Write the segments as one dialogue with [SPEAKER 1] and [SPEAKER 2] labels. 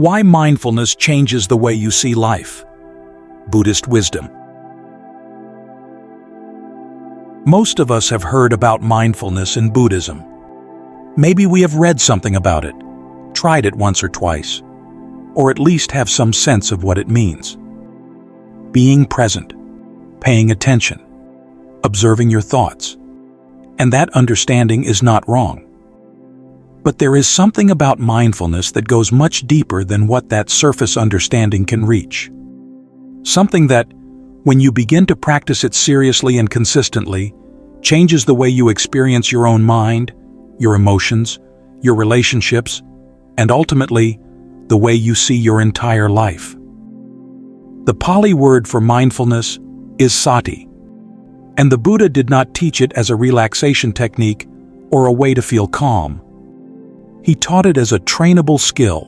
[SPEAKER 1] Why mindfulness changes the way you see life. Buddhist wisdom. Most of us have heard about mindfulness in Buddhism. Maybe we have read something about it, tried it once or twice, or at least have some sense of what it means. Being present, paying attention, observing your thoughts. And that understanding is not wrong. But there is something about mindfulness that goes much deeper than what that surface understanding can reach. Something that, when you begin to practice it seriously and consistently, changes the way you experience your own mind, your emotions, your relationships, and ultimately, the way you see your entire life. The Pāli word for mindfulness is Sati, and the Buddha did not teach it as a relaxation technique or a way to feel calm. He taught it as a trainable skill,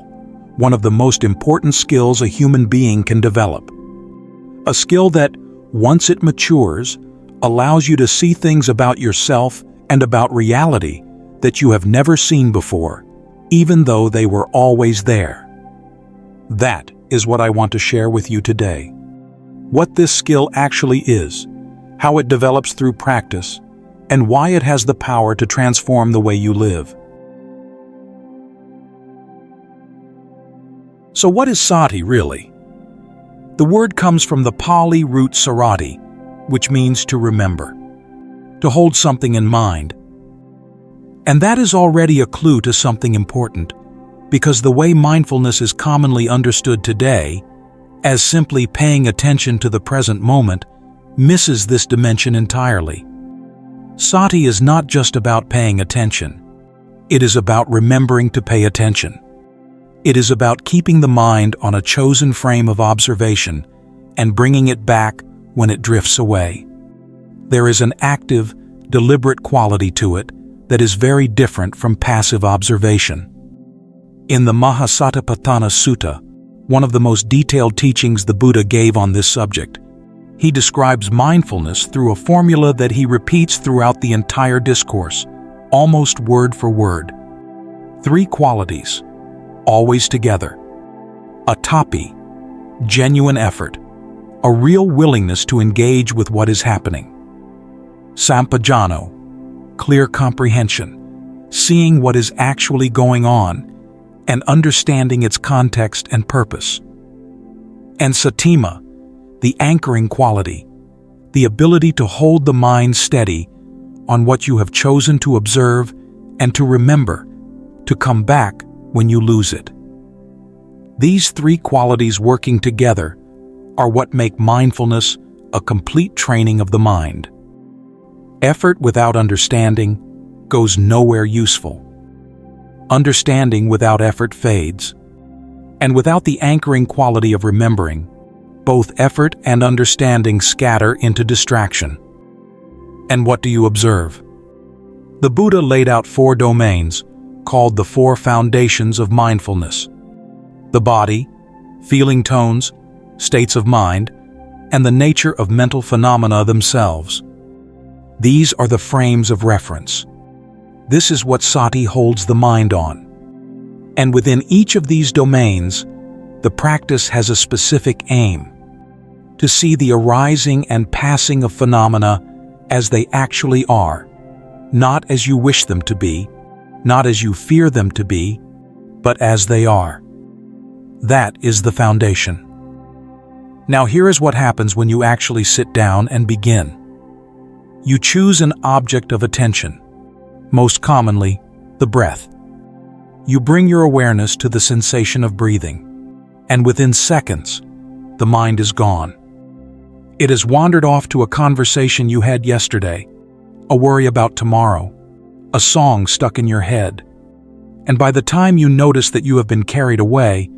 [SPEAKER 1] one of the most important skills a human being can develop. A skill that, once it matures, allows you to see things about yourself and about reality that you have never seen before, even though they were always there. That is what I want to share with you today. What this skill actually is, how it develops through practice, and why it has the power to transform the way you live. So what is Sati really? The word comes from the Pāli root sarati, which means to remember, to hold something in mind. And that is already a clue to something important, because the way mindfulness is commonly understood today, as simply paying attention to the present moment, misses this dimension entirely. Sati is not just about paying attention. It is about remembering to pay attention. It is about keeping the mind on a chosen frame of observation and bringing it back when it drifts away. There is an active, deliberate quality to it that is very different from passive observation. In the Mahasatipatthana Sutta, one of the most detailed teachings the Buddha gave on this subject, he describes mindfulness through a formula that he repeats throughout the entire discourse, almost word for word. 3 qualities, always together. Atapi, genuine effort, a real willingness to engage with what is happening. Sampajano, clear comprehension, seeing what is actually going on and understanding its context and purpose. And Satima, the anchoring quality, the ability to hold the mind steady on what you have chosen to observe and to remember, to come back when you lose it. These 3 qualities working together are what make mindfulness a complete training of the mind. Effort without understanding goes nowhere useful. Understanding without effort fades. And without the anchoring quality of remembering, both effort and understanding scatter into distraction. And what do you observe? The Buddha laid out 4 domains called the 4 foundations of mindfulness: the body, feeling tones, states of mind, and the nature of mental phenomena themselves. These are the frames of reference. This is what Sati holds the mind on. And within each of these domains, the practice has a specific aim: to see the arising and passing of phenomena as they actually are, not as you wish them to be, not as you fear them to be, but as they are. That is the foundation. Now here is what happens when you actually sit down and begin. You choose an object of attention, most commonly, the breath. You bring your awareness to the sensation of breathing, and within seconds, the mind is gone. It has wandered off to a conversation you had yesterday, a worry about tomorrow, a song stuck in your head. And by the time you notice that you have been carried away,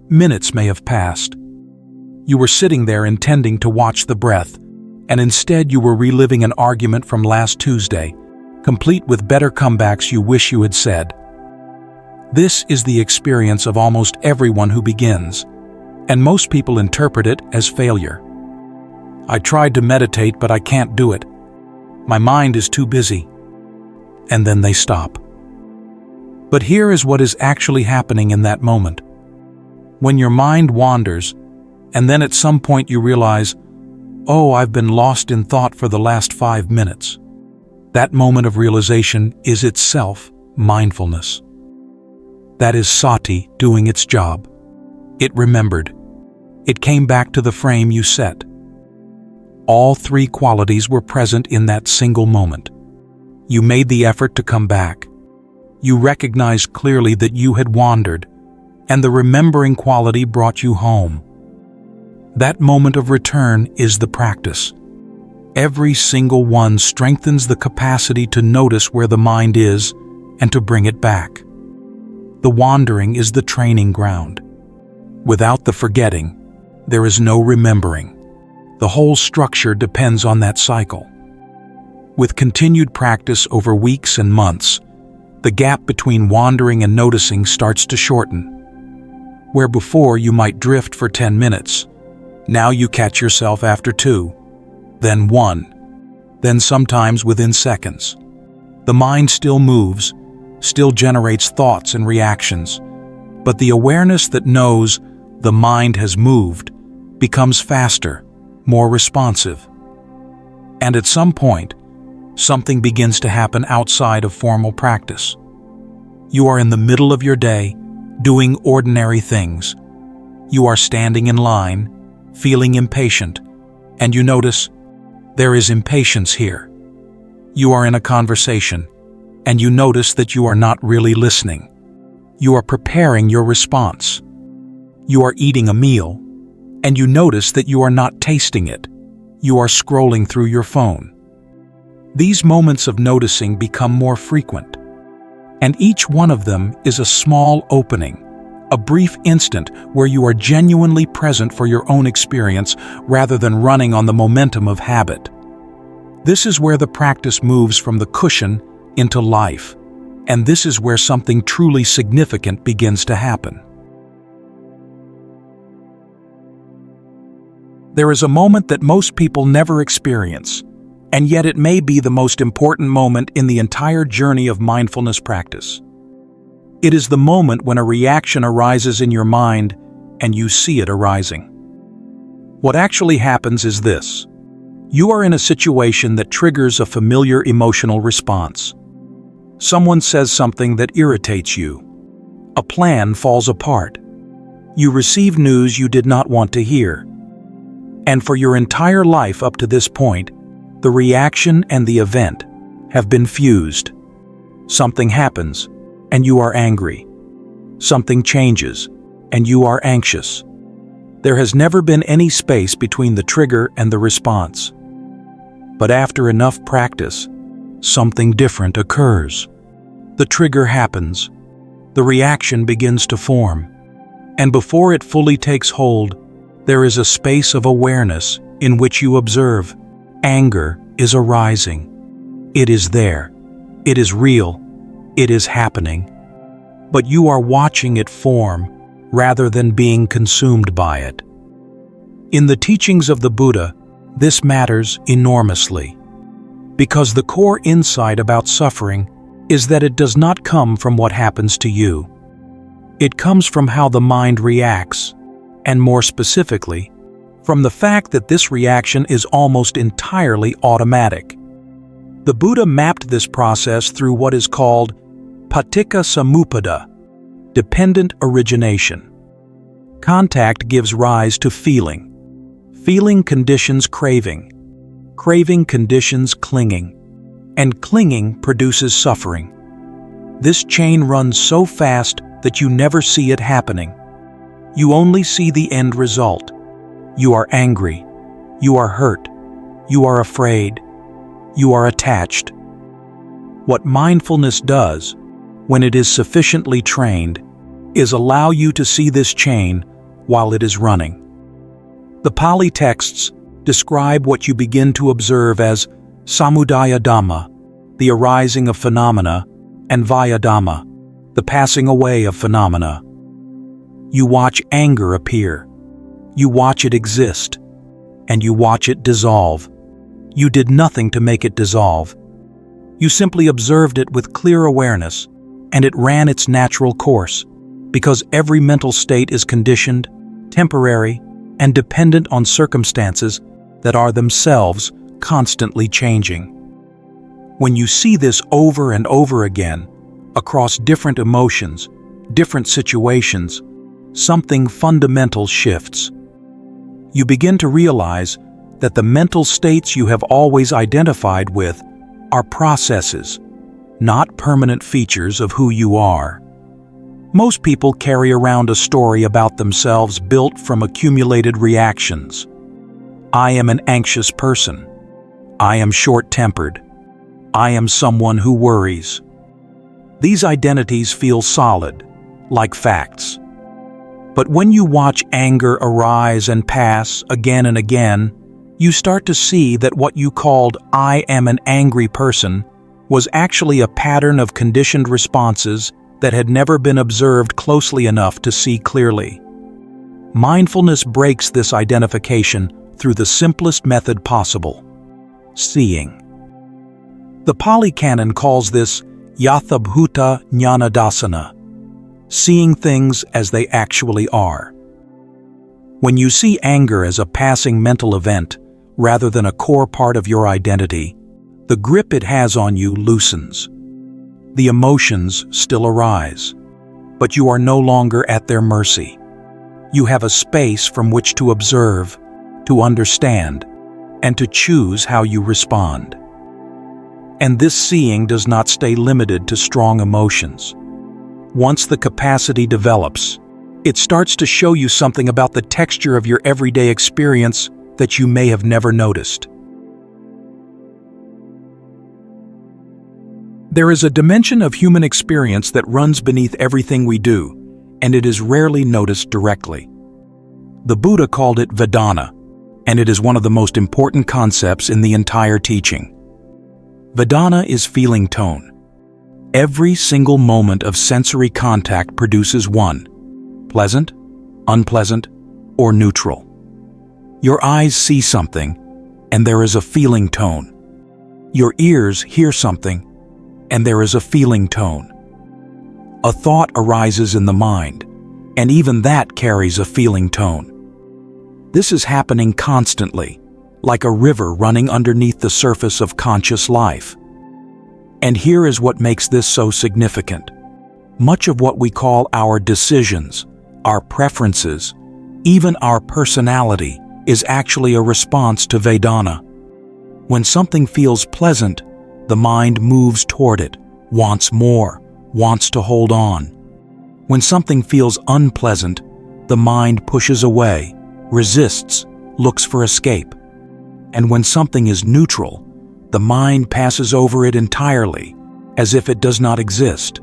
[SPEAKER 1] minutes may have passed. You were sitting there intending to watch the breath, and instead you were reliving an argument from last Tuesday, complete with better comebacks you wish you had said. This is the experience of almost everyone who begins, and most people interpret it as failure. I tried to meditate, but I can't do it. My mind is too busy. And then they stop. But here is what is actually happening in that moment. When your mind wanders, and then at some point you realize, oh, I've been lost in thought for the last 5 minutes. That moment of realization is itself mindfulness. That is Sati doing its job. It remembered. It came back to the frame you set. All 3 qualities were present in that single moment. You made the effort to come back. You recognized clearly that you had wandered, and the remembering quality brought you home. That moment of return is the practice. Every single one strengthens the capacity to notice where the mind is and to bring it back. The wandering is the training ground. Without the forgetting, there is no remembering. The whole structure depends on that cycle. With continued practice over weeks and months, the gap between wandering and noticing starts to shorten. Where before you might drift for 10 minutes, now you catch yourself after 2, then 1, then sometimes within seconds. The mind still moves, still generates thoughts and reactions, but the awareness that knows the mind has moved becomes faster, more responsive. And at some point, something begins to happen outside of formal practice. You are in the middle of your day, doing ordinary things. You are standing in line, feeling impatient, and you notice there is impatience here. You are in a conversation, and you notice that you are not really listening. You are preparing your response. You are eating a meal, and you notice that you are not tasting it. You are scrolling through your phone. These moments of noticing become more frequent, and each one of them is a small opening, a brief instant where you are genuinely present for your own experience rather than running on the momentum of habit. This is where the practice moves from the cushion into life, and this is where something truly significant begins to happen. There is a moment that most people never experience, and yet it may be the most important moment in the entire journey of mindfulness practice. It is the moment when a reaction arises in your mind and you see it arising. What actually happens is this. You are in a situation that triggers a familiar emotional response. Someone says something that irritates you. A plan falls apart. You receive news you did not want to hear. And for your entire life up to this point, the reaction and the event have been fused. Something happens, and you are angry. Something changes, and you are anxious. There has never been any space between the trigger and the response. But after enough practice, something different occurs. The trigger happens. The reaction begins to form. And before it fully takes hold, there is a space of awareness in which you observe. Anger is arising. It is there. It is real. It is happening. But you are watching it form rather than being consumed by it. In the teachings of the Buddha, this matters enormously, because the core insight about suffering is that it does not come from what happens to you. It comes from how the mind reacts, and more specifically, from the fact that this reaction is almost entirely automatic. The Buddha mapped this process through what is called paticca samuppada, dependent origination. Contact gives rise to feeling. Feeling conditions craving. Craving conditions clinging. And clinging produces suffering. This chain runs so fast that you never see it happening. You only see the end result. You are angry. You are hurt. You are afraid. You are attached. What mindfulness does, when it is sufficiently trained, is allow you to see this chain while it is running. The Pāli texts describe what you begin to observe as samudaya dhamma, the arising of phenomena, and vaya dhamma, the passing away of phenomena. You watch anger appear. You watch it exist. And you watch it dissolve. You did nothing to make it dissolve. You simply observed it with clear awareness, and it ran its natural course, because every mental state is conditioned, temporary, and dependent on circumstances that are themselves constantly changing. When you see this over and over again, across different emotions, different situations, something fundamental shifts. You begin to realize that the mental states you have always identified with are processes, not permanent features of who you are. Most people carry around a story about themselves built from accumulated reactions. I am an anxious person. I am short-tempered. I am someone who worries. These identities feel solid, like facts. But when you watch anger arise and pass again and again, you start to see that what you called "I am an angry person" was actually a pattern of conditioned responses that had never been observed closely enough to see clearly. Mindfulness breaks this identification through the simplest method possible: seeing. The Pāli canon calls this Yathabhuta Jnanadasana, seeing things as they actually are. When you see anger as a passing mental event rather than a core part of your identity, the grip it has on you loosens. The emotions still arise, but you are no longer at their mercy. You have a space from which to observe, to understand, and to choose how you respond. And this seeing does not stay limited to strong emotions. Once the capacity develops, it starts to show you something about the texture of your everyday experience that you may have never noticed. There is a dimension of human experience that runs beneath everything we do, and it is rarely noticed directly. The Buddha called it Vedana, and it is one of the most important concepts in the entire teaching. Vedana is feeling tone. Every single moment of sensory contact produces one: pleasant, unpleasant, or neutral. Your eyes see something, and there is a feeling tone. Your ears hear something, and there is a feeling tone. A thought arises in the mind, and even that carries a feeling tone. This is happening constantly, like a river running underneath the surface of conscious life. And here is what makes this so significant. Much of what we call our decisions, our preferences, even our personality, is actually a response to Vedana. When something feels pleasant, the mind moves toward it, wants more, wants to hold on. When something feels unpleasant, the mind pushes away, resists, looks for escape. And when something is neutral, the mind passes over it entirely, as if it does not exist.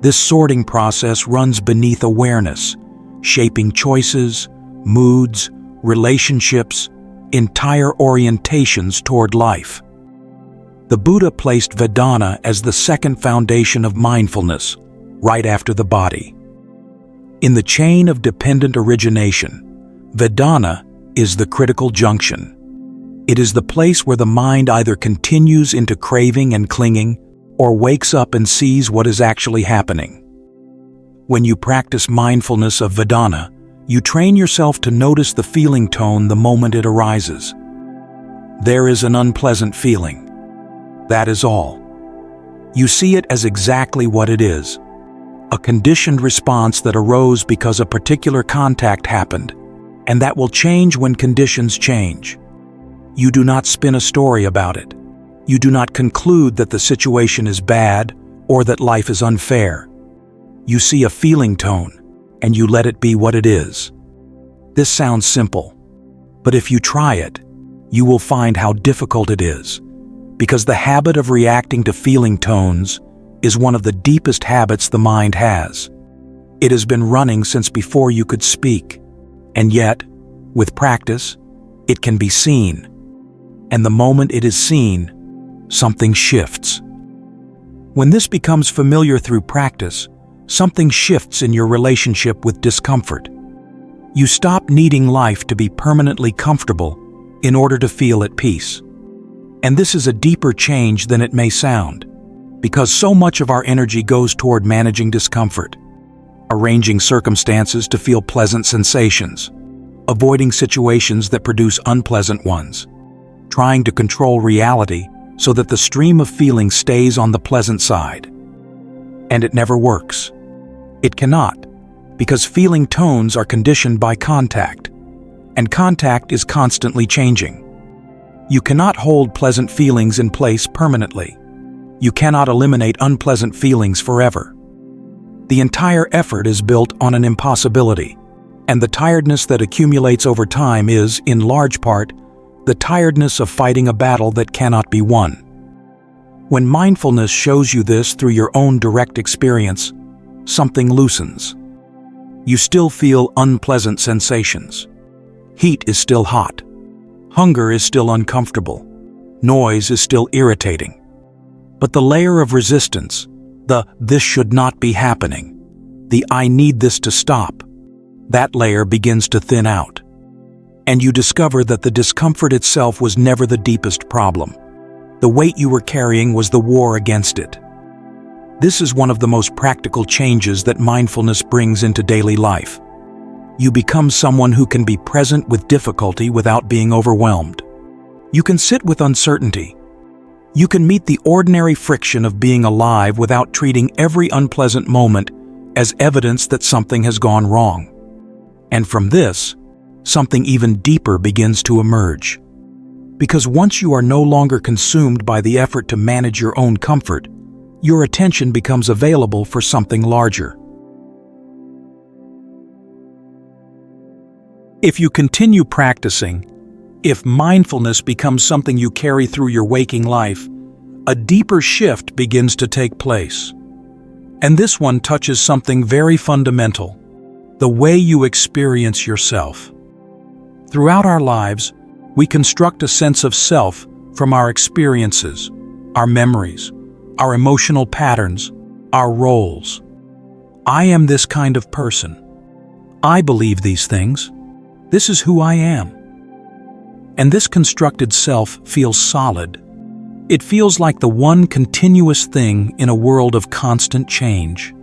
[SPEAKER 1] This sorting process runs beneath awareness, shaping choices, moods, relationships, entire orientations toward life. The Buddha placed Vedana as the second foundation of mindfulness, right after the body. In the chain of dependent origination, Vedana is the critical junction. It is the place where the mind either continues into craving and clinging, or wakes up and sees what is actually happening. When you practice mindfulness of Vedana, you train yourself to notice the feeling tone the moment it arises. There is an unpleasant feeling. That is all. You see it as exactly what it is: a conditioned response that arose because a particular contact happened, and that will change when conditions change. You do not spin a story about it. You do not conclude that the situation is bad or that life is unfair. You see a feeling tone, and you let it be what it is. This sounds simple, but if you try it, you will find how difficult it is, because the habit of reacting to feeling tones is one of the deepest habits the mind has. It has been running since before you could speak, and yet, with practice, it can be seen. And the moment it is seen, something shifts. When this becomes familiar through practice, something shifts in your relationship with discomfort. You stop needing life to be permanently comfortable in order to feel at peace. And this is a deeper change than it may sound, because so much of our energy goes toward managing discomfort. arranging circumstances to feel pleasant sensations, avoiding situations that produce unpleasant ones, trying to control reality so that the stream of feeling stays on the pleasant side. And it never works. It cannot, because feeling tones are conditioned by contact, and contact is constantly changing. You cannot hold pleasant feelings in place permanently. You cannot eliminate unpleasant feelings forever. The entire effort is built on an impossibility, and the tiredness that accumulates over time is, in large part, the tiredness of fighting a battle that cannot be won. When mindfulness shows you this through your own direct experience, something loosens. You still feel unpleasant sensations. Heat is still hot. Hunger is still uncomfortable. Noise is still irritating. But the layer of resistance, the "this should not be happening," the "I need this to stop," that layer begins to thin out. And you discover that the discomfort itself was never the deepest problem. The weight you were carrying was the war against it. This is one of the most practical changes that mindfulness brings into daily life. You become someone who can be present with difficulty without being overwhelmed. You can sit with uncertainty. You can meet the ordinary friction of being alive without treating every unpleasant moment as evidence that something has gone wrong. And from this, something even deeper begins to emerge. Because once you are no longer consumed by the effort to manage your own comfort, your attention becomes available for something larger. If you continue practicing, if mindfulness becomes something you carry through your waking life, a deeper shift begins to take place. And this one touches something very fundamental: the way you experience yourself. Throughout our lives, we construct a sense of self from our experiences, our memories, our emotional patterns, our roles. I am this kind of person. I believe these things. This is who I am. And this constructed self feels solid. It feels like the one continuous thing in a world of constant change.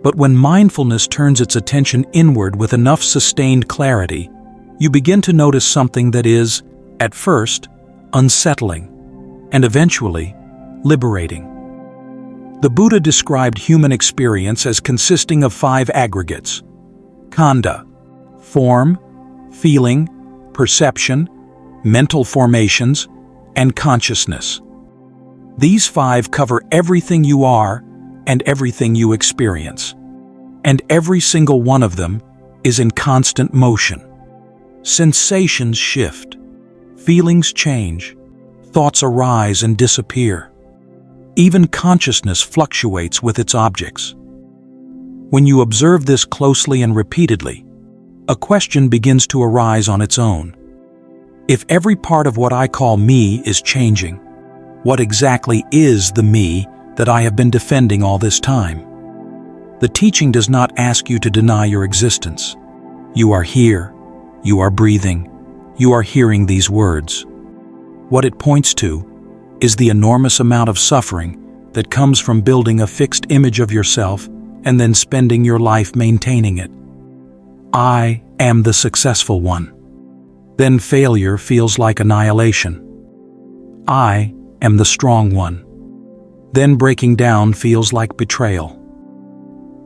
[SPEAKER 1] But when mindfulness turns its attention inward with enough sustained clarity, you begin to notice something that is, at first, unsettling, and eventually, liberating. The Buddha described human experience as consisting of 5 aggregates: khandha, form, feeling, perception, mental formations, and consciousness. These 5 cover everything you are and everything you experience. And every single one of them is in constant motion. Sensations shift, feelings change, thoughts arise and disappear. Even consciousness fluctuates with its objects. When you observe this closely and repeatedly, a question begins to arise on its own. If every part of what I call me is changing, what exactly is the me that I have been defending all this time? The teaching does not ask you to deny your existence. You are here, you are breathing, you are hearing these words. What it points to is the enormous amount of suffering that comes from building a fixed image of yourself and then spending your life maintaining it. I am the successful one. Then failure feels like annihilation. I am the strong one. Then breaking down feels like betrayal.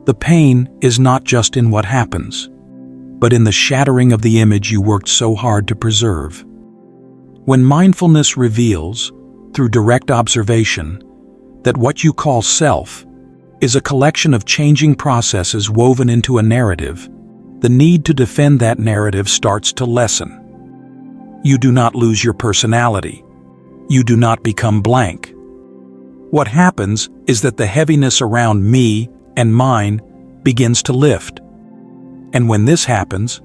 [SPEAKER 1] The pain is not just in what happens, but in the shattering of the image you worked so hard to preserve. When mindfulness reveals, through direct observation, that what you call self is a collection of changing processes woven into a narrative, the need to defend that narrative starts to lessen. You do not lose your personality. You do not become blank. What happens is that the heaviness around me and mine begins to lift. And when this happens,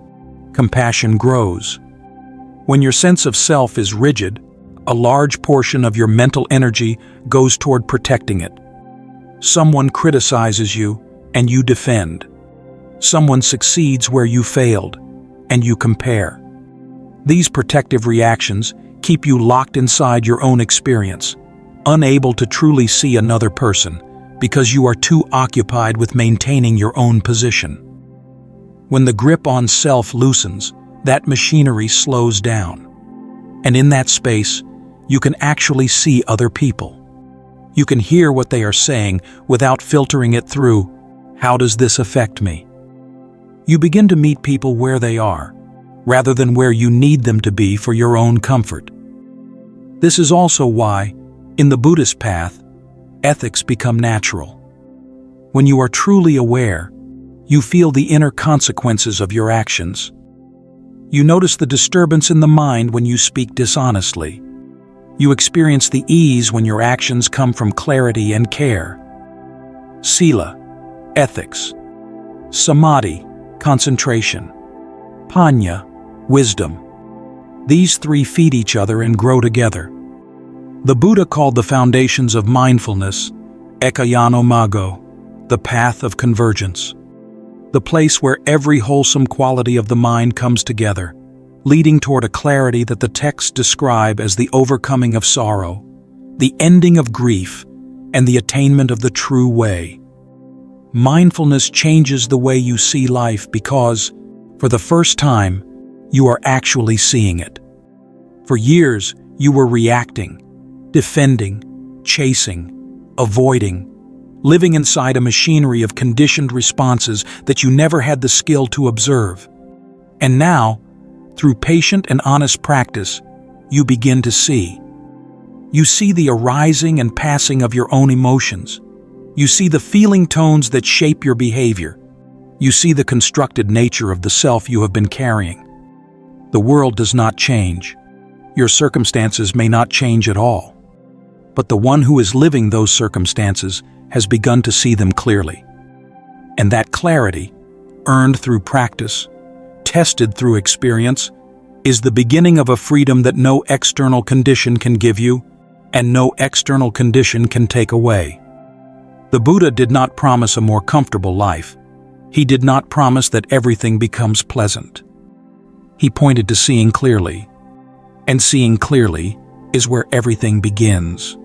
[SPEAKER 1] compassion grows. When your sense of self is rigid, a large portion of your mental energy goes toward protecting it. Someone criticizes you, and you defend. Someone succeeds where you failed, and you compare. These protective reactions keep you locked inside your own experience, unable to truly see another person, because you are too occupied with maintaining your own position. When the grip on self loosens, that machinery slows down. And in that space, you can actually see other people. You can hear what they are saying without filtering it through, "How does this affect me?" You begin to meet people where they are, rather than where you need them to be for your own comfort. This is also why, in the Buddhist path, ethics become natural. When you are truly aware, you feel the inner consequences of your actions. You notice the disturbance in the mind when you speak dishonestly. You experience the ease when your actions come from clarity and care. Sila, ethics. Samadhi, concentration. Panya, wisdom. These three feed each other and grow together. The Buddha called the foundations of mindfulness Ekayano Mago, the path of convergence. The place where every wholesome quality of the mind comes together, leading toward a clarity that the texts describe as the overcoming of sorrow, the ending of grief, and the attainment of the true way. Mindfulness changes the way you see life because, for the first time, you are actually seeing it. For years, you were reacting, defending, chasing, avoiding, living inside a machinery of conditioned responses that you never had the skill to observe. And now, through patient and honest practice, you begin to see. You see the arising and passing of your own emotions. You see the feeling tones that shape your behavior. You see the constructed nature of the self you have been carrying. The world does not change. Your circumstances may not change at all. But the one who is living those circumstances has begun to see them clearly. And that clarity, earned through practice, tested through experience, is the beginning of a freedom that no external condition can give you, and no external condition can take away. The Buddha did not promise a more comfortable life. He did not promise that everything becomes pleasant. He pointed to seeing clearly, and seeing clearly is where everything begins.